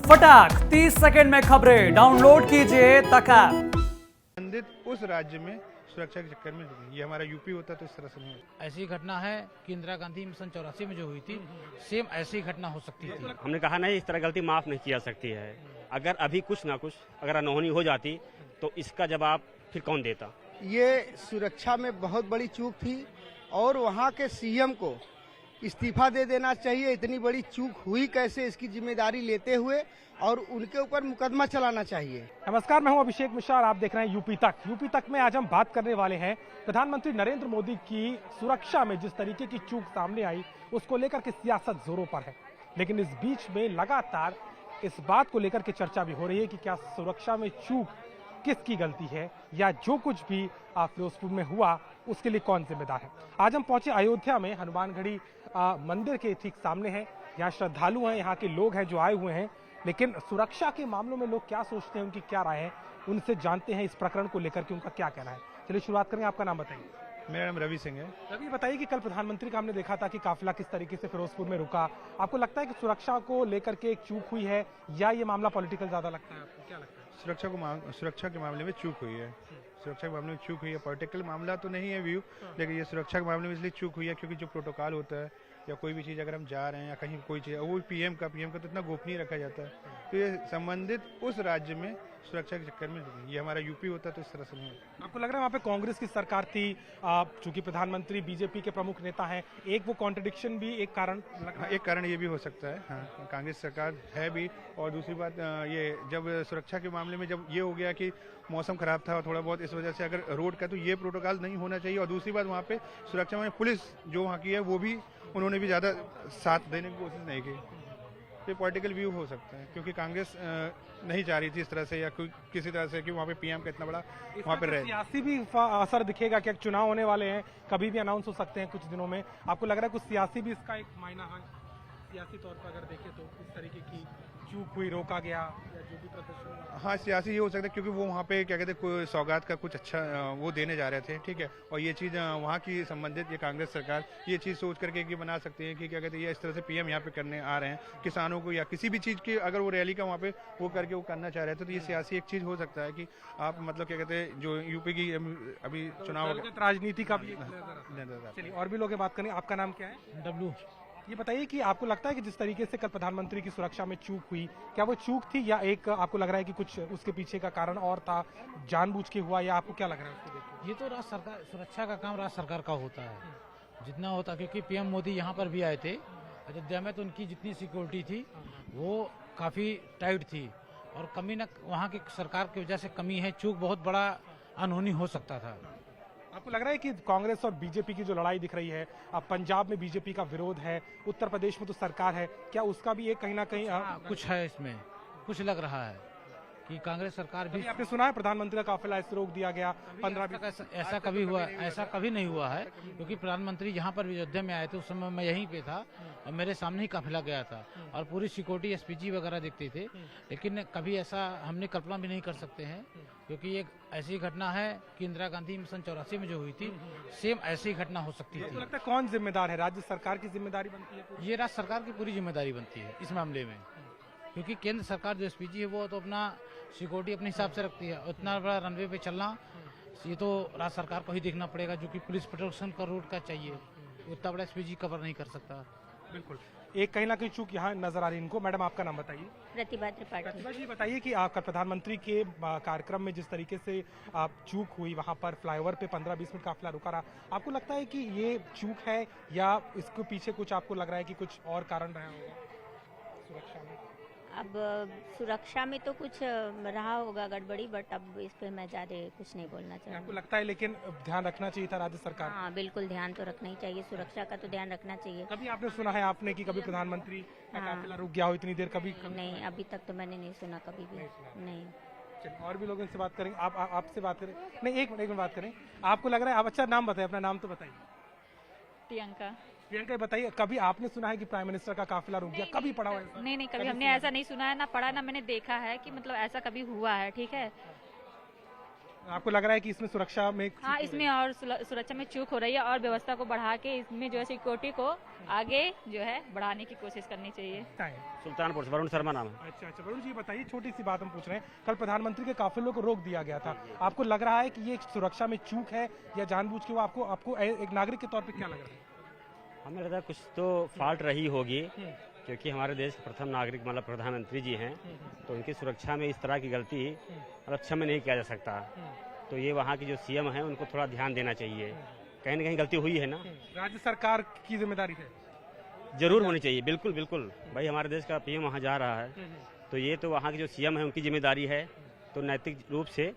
फटाक 30 सेकंड में खबरें डाउनलोड कीजिए तक ऐप। संबंधित उस राज्य में सुरक्षा के चक्कर में ये हमारा यूपी होता तो इस तरह से नहीं होता। ऐसी घटना है कि इंदिरा गांधी मिशन 84 में जो हुई थी, सेम ऐसी घटना हो सकती थी। हमने कहा नहीं, इस तरह गलती माफ नहीं की जा सकती है। अगर अभी कुछ ना कुछ अगर अनहोनी हो जाती तो इसका जवाब फिर कौन देता। ये सुरक्षा में बहुत बड़ी चूक थी और वहाँ के सीएम को इस्तीफा दे देना चाहिए। इतनी बड़ी चूक हुई कैसे, इसकी जिम्मेदारी लेते हुए और उनके ऊपर मुकदमा चलाना चाहिए। नमस्कार, मैं हूं अभिषेक मिश्रा और आप देख रहे हैं यूपी तक। यूपी तक में आज हम बात करने वाले हैं प्रधानमंत्री नरेंद्र मोदी की सुरक्षा में जिस तरीके की चूक सामने आई, उसको लेकर के सियासत जोरों पर है। लेकिन इस बीच में लगातार इस बात को लेकर के चर्चा भी हो रही है कि क्या सुरक्षा में चूक किसकी गलती है या जो कुछ भी फिरोजपुर में हुआ उसके लिए कौन जिम्मेदार है। आज हम पहुंचे अयोध्या में, हनुमानगढ़ी मंदिर के ठीक सामने है। यहाँ श्रद्धालु हैं, यहाँ के लोग हैं जो आए हुए हैं, लेकिन सुरक्षा के मामलों में लोग क्या सोचते हैं, उनकी क्या राय है, उनसे जानते हैं इस प्रकरण को लेकर के उनका क्या कहना है। चलिए शुरुआत करें, आपका नाम बताइए। मेरा नाम रवि सिंह है। रवि, बताइए कि कल प्रधानमंत्री का हमने देखा था कि काफिला किस तरीके से फिरोजपुर में रुका। आपको लगता है कि सुरक्षा को लेकर के एक चूक हुई है या ये मामला पॉलिटिकल ज्यादा लगता है, आपको क्या लगता है? सुरक्षा के मामले में चूक हुई है। सुरक्षा के मामले में चूक हुई है। पॉलिटिकल मामला तो नहीं है व्यू, लेकिन ये सुरक्षा के मामले में इसलिए चूक हुई है क्योंकि जो प्रोटोकॉल होता है या कोई भी चीज़ अगर हम जा रहे हैं या कहीं कोई चीज़, वो पीएम का तो इतना गोपनीय रखा जाता है। तो ये संबंधित उस राज्य में सुरक्षा के चक्कर में ये हमारा यूपी होता तो इस तरह से नहीं होता। आपको लग रहा है वहाँ पे कांग्रेस की सरकार थी, चूंकि प्रधानमंत्री बीजेपी के प्रमुख नेता हैं, एक वो कॉन्ट्रडिक्शन भी एक कारण लग रहा है। एक कारण ये भी हो सकता है। हाँ, कांग्रेस सरकार है भी। और दूसरी बात ये जब सुरक्षा के मामले में जब ये हो गया कि मौसम खराब था और थोड़ा बहुत इस वजह से अगर रोड का, तो ये प्रोटोकॉल नहीं होना चाहिए। और दूसरी बात वहाँ पे सुरक्षा में पुलिस जो वहाँ की है वो भी उन्होंने भी ज़्यादा साथ देने की कोशिश नहीं की। ये पॉलिटिकल व्यू हो सकता है क्योंकि कांग्रेस नहीं चाह रही थी इस तरह से या किसी तरह से कि वहाँ पे पीएम का इतना बड़ा वहाँ पे रहे। सियासी भी असर दिखेगा कि चुनाव होने वाले हैं, कभी भी अनाउंस हो सकते हैं कुछ दिनों में। आपको लग रहा है कुछ सियासी भी इसका एक मायना है? सियासी तौर पर अगर देखें तो इस तरीके की चूक हुई, रोका गया या जो भी प्रदर्शन हुआ। हाँ, सियासी ये हो सकता है क्योंकि वो वहाँ पे क्या कहते हैं कोई सौगात का कुछ अच्छा वो देने जा रहे थे, ठीक है। और ये चीज़ वहाँ की संबंधित ये कांग्रेस सरकार ये चीज़ सोच करके कि बना सकते हैं कि क्या कहते हैं ये इस तरह से पीएम यहाँ पे करने आ रहे हैं किसानों को या किसी भी चीज़ की अगर वो रैली का वहाँ पे वो करके वो करना चाह रहे थे, तो ये सियासी एक चीज़ हो सकता है कि आप मतलब क्या कहते हैं जो यूपी की अभी चुनाव राजनीति का भी। चलिए और भी लोग बात करें। आपका नाम क्या है? डब्लू। ये बताइए कि आपको लगता है कि जिस तरीके से कल प्रधानमंत्री की सुरक्षा में चूक हुई, क्या वो चूक थी या एक आपको लग रहा है कि कुछ उसके पीछे का कारण और था, जानबूझ के हुआ, या आपको क्या लग रहा है उसको देख के? ये तो राज्य सरकार, सुरक्षा का काम राज्य सरकार का होता है जितना होता, क्योंकि पीएम मोदी यहाँ पर भी आए थे अयोध्या में, तो उनकी जितनी सिक्योरिटी थी वो काफ़ी टाइट थी और कमी न वहाँ की सरकार की वजह से कमी है। चूक बहुत बड़ा अनहोनी हो सकता था। आपको लग रहा है कि कांग्रेस और बीजेपी की जो लड़ाई दिख रही है, अब पंजाब में बीजेपी का विरोध है, उत्तर प्रदेश में तो सरकार है, क्या उसका भी एक कहीं ना कहीं कुछ है इसमें, कुछ लग रहा है कि कांग्रेस सरकार भी। आपने सुना है प्रधानमंत्री का काफिला ऐसे रोक दिया गया 15-20? ऐसा कभी हुआ? ऐसा कभी नहीं हुआ है, क्योंकि प्रधानमंत्री यहाँ पर अयोध्या में आए थे, उस समय मैं यहीं पे था और मेरे सामने ही काफिला गया था और पूरी सिक्योरिटी एसपीजी वगैरह दिखते थे। लेकिन कभी ऐसा हमने कल्पना भी नहीं कर सकते हैं, क्योंकि एक ऐसी घटना है कि इंदिरा गांधी मिशन 84 में जो हुई थी, सेम ऐसी घटना हो सकती थी। लगता है कौन जिम्मेदार है? राज्य सरकार की जिम्मेदारी बनती है? ये राज्य सरकार की पूरी जिम्मेदारी बनती है इस मामले में, क्योंकि केंद्र सरकार जो एसपीजी है वो तो अपना सिक्योरिटी अपने हिसाब से रखती है। उतना बड़ा रनवे पे चलना ये तो राज्य सरकार को ही देखना पड़ेगा, जो कि पुलिस प्रोटेक्शन का रूट का चाहिए, उतना बड़ा एसपीजी कवर नहीं कर सकता। बिल्कुल, एक कहीं ना कहीं चूक यहाँ नजर आ रही है इनको। मैडम, आपका नाम बताइए। प्रतिभा त्रिपाठी। प्रतिभा जी, बताइए कि आपका प्रधानमंत्री के कार्यक्रम में जिस तरीके से चूक हुई, वहाँ पर फ्लाईओवर पे 15-20 मिनट काफिला रुका रहा, आपको लगता है कि ये चूक है या इसके पीछे कुछ आपको लग रहा है कि कुछ और कारण रहा होगा सुरक्षा में? अब सुरक्षा में तो कुछ रहा होगा गड़बड़ी, बट अब इस पे मैं ज़्यादा कुछ नहीं बोलना आपको चाहूँगी। लगता है लेकिन ध्यान रखना चाहिए था राज्य सरकार? हाँ बिल्कुल, ध्यान तो रखना ही चाहिए, सुरक्षा का तो ध्यान रखना चाहिए। कभी आपने सुना है आपने कि कभी प्रधानमंत्री का हाँ। काफिला रुक गया हो इतनी देर? कभी नहीं, अभी तक तो मैंने नहीं सुना कभी भी। नहीं। चलिए और भी लोगों से बात करेंगे। आपसे बात करें। नहीं, एक मिनट बात करें। आपको लग रहा है आप अच्छा नाम बताइए, अपना नाम तो बताइए। प्रियंका। प्रियंका, बताइए कभी आपने सुना है कि प्राइम मिनिस्टर का काफिला रुक गया? कभी पढ़ा हुआ है? नहीं, कभी हमने ऐसा नहीं सुना है, ना पढ़ा, ना मैंने देखा है कि मतलब ऐसा कभी हुआ है। ठीक है, आपको लग रहा है कि इसमें सुरक्षा में हाँ, इसमें और सुरक्षा में चूक हो रही है और व्यवस्था को बढ़ा के इसमें जो है सिक्योरिटी को आगे जो है बढ़ाने की कोशिश करनी चाहिए। सुल्तानपुर से वरुण शर्मा नाम है। अच्छा, वरुण जी बताइए, छोटी सी बात हम पूछ रहे हैं, कल प्रधानमंत्री के काफिलों को रोक दिया गया था, आपको लग रहा है कि ये सुरक्षा में चूक है या जानबूझ के वो आपको एक नागरिक के तौर पर क्या लग रहा है? हमें लगता है कुछ तो फॉल्ट रही होगी, क्योंकि हमारे देश के प्रथम नागरिक मतलब प्रधानमंत्री जी हैं, तो उनकी सुरक्षा में इस तरह की गलती मतलब क्षम्य नहीं किया जा सकता। तो ये वहाँ की जो सीएम हैं उनको थोड़ा ध्यान देना चाहिए, कहीं ना कहीं गलती हुई है ना। राज्य सरकार की जिम्मेदारी है, जरूर होनी चाहिए, बिल्कुल बिल्कुल। भाई हमारे देश का पीएम वहाँ जा रहा है, तो ये तो वहाँ के जो सीएम है उनकी जिम्मेदारी है, तो नैतिक रूप से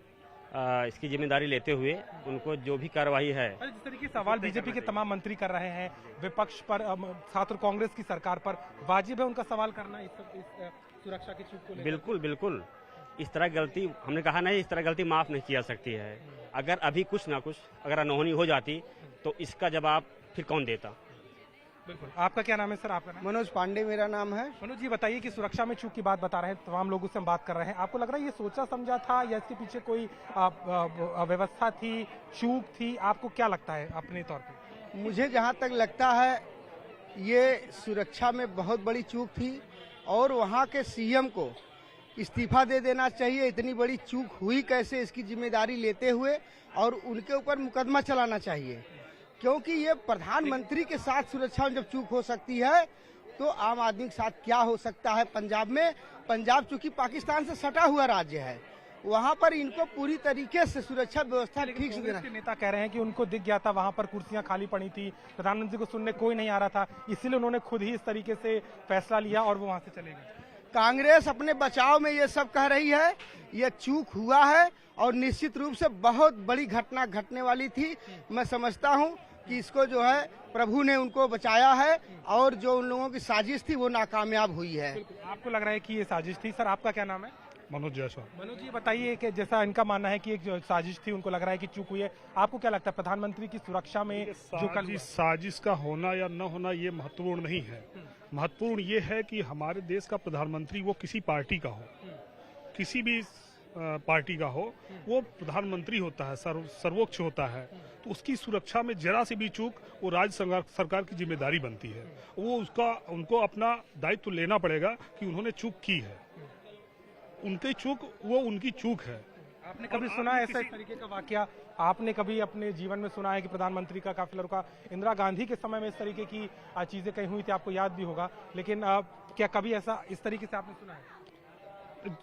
इसकी जिम्मेदारी लेते हुए उनको जो भी कार्रवाई है। जिस तरीके से सवाल बीजेपी के तमाम मंत्री कर रहे हैं विपक्ष पर, छात्र कांग्रेस की सरकार पर, वाजिब है उनका सवाल करना इस सुरक्षा की चूक को लेकर? बिल्कुल बिल्कुल, इस तरह गलती हमने कहा नहीं, इस तरह गलती माफ नहीं की जा सकती है। अगर अभी कुछ ना कुछ अगर अनहोनी हो जाती तो इसका जवाब फिर कौन देता। बिल्कुल। आपका क्या नाम है सर? आपका नाम? मनोज पांडे मेरा नाम है। मनोज जी बताइए कि सुरक्षा में चूक की बात बता रहे हैं, तमाम लोगों से हम बात कर रहे हैं, आपको लग रहा है ये सोचा समझा था या इसके पीछे कोई व्यवस्था थी, चूक थी, आपको क्या लगता है अपने तौर पे? मुझे जहां तक लगता है ये सुरक्षा में बहुत बड़ी चूक थी और वहां के सीएम को इस्तीफा दे देना चाहिए। इतनी बड़ी चूक हुई कैसे, इसकी जिम्मेदारी लेते हुए और उनके ऊपर मुकदमा चलाना चाहिए, क्योंकि ये प्रधानमंत्री के साथ सुरक्षा में जब चूक हो सकती है तो आम आदमी के साथ क्या हो सकता है। पंजाब चूंकि पाकिस्तान से सटा हुआ राज्य है, वहाँ पर इनको पूरी तरीके से सुरक्षा व्यवस्था ठीक से देना। नेता कह रहे हैं कि उनको दिख गया था वहाँ पर कुर्सियां खाली पड़ी थी, प्रधानमंत्री को सुनने कोई नहीं आ रहा था, इसीलिए उन्होंने खुद ही इस तरीके से फैसला लिया और वो वहाँ से चले गए। कांग्रेस अपने बचाव में ये सब कह रही है, ये चूक हुआ है और निश्चित रूप से बहुत बड़ी घटना घटने वाली थी। मैं समझता हूँ कि इसको जो है प्रभु ने उनको बचाया है और जो उन लोगों की साजिश थी वो नाकामयाब हुई है। आपको लग रहा है कि ये साजिश थी? सर आपका क्या नाम है? मनोज जायसवाल। मनोज जी बताइए कि जैसा इनका मानना है कि एक जो साजिश थी, उनको लग रहा है कि चूक हुई है, आपको क्या लगता है प्रधानमंत्री की सुरक्षा में जो कल साजिश का होना या न होना ये महत्वपूर्ण नहीं है। महत्वपूर्ण ये है कि हमारे देश का प्रधानमंत्री वो किसी पार्टी का हो, किसी भी पार्टी का हो, वो प्रधानमंत्री होता है, सर्वोच्च होता है, तो उसकी सुरक्षा में जरा सी भी चूक वो राज्य सरकार की जिम्मेदारी बनती है। वो उनको अपना दायित्व लेना पड़ेगा कि उन्होंने चूक की है, उनकी चूक वो उनकी चूक है। आपने कभी सुना है ऐसा इस तरीके का वाकया? आपने कभी अपने जीवन में सुना है कि प्रधानमंत्री का काफिला रुका? इंदिरा गांधी के समय में इस तरीके की चीजें कहीं हुई थी, आपको याद भी होगा, लेकिन क्या कभी ऐसा इस तरीके से आपने सुना है?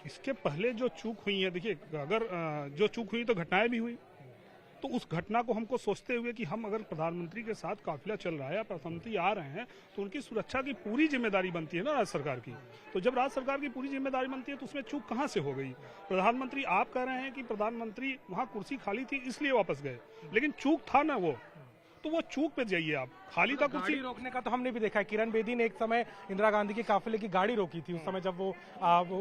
इसके पहले जो चूक हुई है, देखिए अगर जो चूक हुई तो घटनाएं भी हुई, तो उस घटना को हमको सोचते हुए कि हम अगर प्रधानमंत्री के साथ काफिला चल रहा है, प्रधानमंत्री आ रहे हैं, तो उनकी सुरक्षा की पूरी जिम्मेदारी बनती है ना राज्य सरकार की। तो जब राज्य सरकार की पूरी जिम्मेदारी बनती है तो उसमें चूक कहां से हो गई? प्रधानमंत्री, आप कह रहे हैं कि प्रधानमंत्री वहां कुर्सी खाली थी इसलिए वापस गए, लेकिन चूक था ना वो, तो वो चूक पे जाइए आप। खाली था कुर्सी रोकने का तो हमने भी देखा है, किरण बेदी ने एक समय इंदिरा गांधी के काफिले की गाड़ी रोकी थी, उस समय जब वो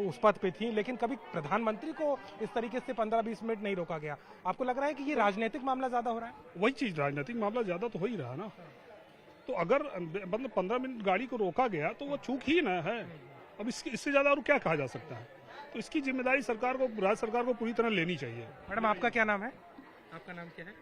उस पद पे थी, लेकिन कभी प्रधानमंत्री को इस तरीके से 15-20 मिनट नहीं रोका गया। आपको लग रहा है कि ये राजनीतिक मामला ज्यादा हो रहा है? वही चीज, राजनीतिक मामला ज्यादा तो हो ही रहा ना। तो अगर मतलब 15 मिनट गाड़ी को रोका गया तो वो चूक ही ना है। अब इससे ज्यादा और क्या कहा जा सकता है? तो इसकी जिम्मेदारी सरकार को, राज्य सरकार को पूरी तरह लेनी चाहिए। मैडम आपका क्या नाम है? आपका नाम क्या है?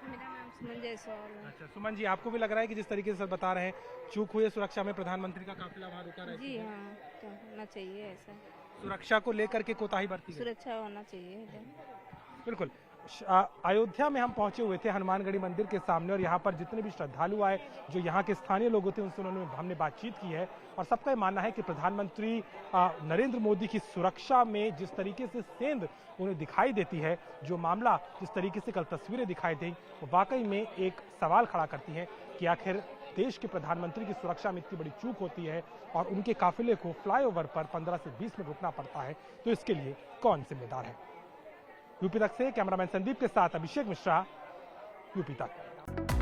मेरा नाम सुमन जायसवाल। अच्छा सुमन जी, आपको भी लग रहा है कि जिस तरीके से बता रहे हैं चूक हुई है सुरक्षा में, प्रधानमंत्री का काफिला वहां रुका रहा? जी हाँ, तो होना चाहिए ऐसा, सुरक्षा को लेकर के कोताही बरती है? सुरक्षा होना चाहिए। बिल्कुल। अयोध्या में हम पहुंचे हुए थे हनुमानगढ़ी मंदिर के सामने, और यहाँ पर जितने भी श्रद्धालु आए, जो यहाँ के स्थानीय लोग होते हैं, उनसे हमने बातचीत की है, और सबका ये मानना है कि प्रधानमंत्री नरेंद्र मोदी की सुरक्षा में जिस तरीके से सेंध उन्हें दिखाई देती है, जो मामला जिस तरीके से कल तस्वीरें दिखाई दी, वो वाकई में एक सवाल खड़ा करती है कि आखिर देश के प्रधानमंत्री की सुरक्षा में इतनी बड़ी चूक होती है और उनके काफिले को फ्लाईओवर पर 15 से 20 मिनट रुकना पड़ता है, तो इसके लिए कौन जिम्मेदार है? यूपी तक से कैमरामैन संदीप के साथ अभिषेक मिश्रा, यूपी तक।